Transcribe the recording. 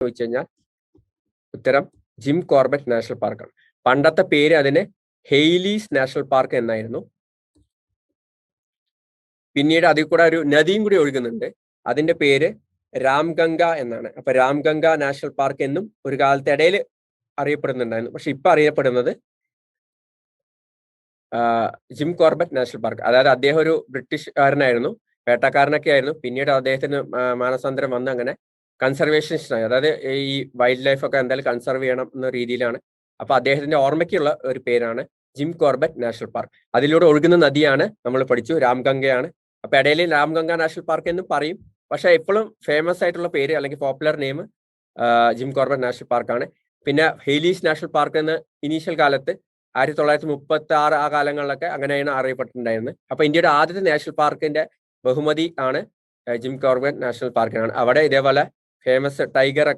ചോദിച്ചു കഴിഞ്ഞാൽ ഉത്തരം ജിം കോർബറ്റ് നാഷണൽ പാർക്കാണ്. പണ്ടത്തെ പേര് അതിന് ഹെയ്ലീസ് നാഷണൽ പാർക്ക് എന്നായിരുന്നു. പിന്നീട് അതിൽ കൂടെ ഒരു നദിയും കൂടി ഒഴുകുന്നുണ്ട്, അതിന്റെ പേര് രാംഗംഗ എന്നാണ്. അപ്പൊ രാംഗംഗ നാഷണൽ പാർക്ക് എന്നും ഒരു കാലത്തെ ഇടയിൽ അറിയപ്പെടുന്നുണ്ടായിരുന്നു. പക്ഷെ ഇപ്പൊ അറിയപ്പെടുന്നത് ജിം കോർബറ്റ് നാഷണൽ പാർക്ക്. അതായത് അദ്ദേഹം ഒരു ബ്രിട്ടീഷുകാരനായിരുന്നു, വേട്ടക്കാരനൊക്കെ ആയിരുന്നു. പിന്നീട് അദ്ദേഹത്തിന് മാനസാന്തരം വന്ന് അങ്ങനെ കൺസർവേഷനിസ്റ്റായി. അതായത് ഈ വൈൽഡ് ലൈഫ് ഒക്കെ എന്തായാലും കൺസർവ് ചെയ്യണം എന്ന രീതിയിലാണ്. അപ്പൊ അദ്ദേഹത്തിന്റെ ഓർമ്മയ്ക്കുള്ള ഒരു പേരാണ് ജിം കോർബറ്റ് നാഷണൽ പാർക്ക്. അതിലൂടെ ഒഴുകുന്ന നദിയാണ് നമ്മൾ പഠിച്ചു, രാംഗംഗയാണ്. അപ്പൊ ഇടയിൽ രാംഗംഗ നാഷണൽ പാർക്ക് എന്നും പറയും. പക്ഷെ എപ്പോഴും ഫേമസ് ആയിട്ടുള്ള പേര് അല്ലെങ്കിൽ popular name Jim Corbett national പാർക്കാണ്. പിന്നെ ഹെയ്ലീസ് നാഷണൽ പാർക്ക് എന്ന് ഇനീഷ്യൽ കാലത്ത് 1936 ആ കാലങ്ങളിലൊക്കെ അങ്ങനെയാണ് അറിയപ്പെട്ടിട്ടുണ്ടായിരുന്നത്. അപ്പൊ ഇന്ത്യയുടെ ആദ്യത്തെ നാഷണൽ പാർക്കിന്റെ ബഹുമതി ആണ് ജിം കോർബറ്റ് നാഷണൽ പാർക്കിനാണ്. അവിടെ ഇതേപോലെ ഫേമസ് ടൈഗർ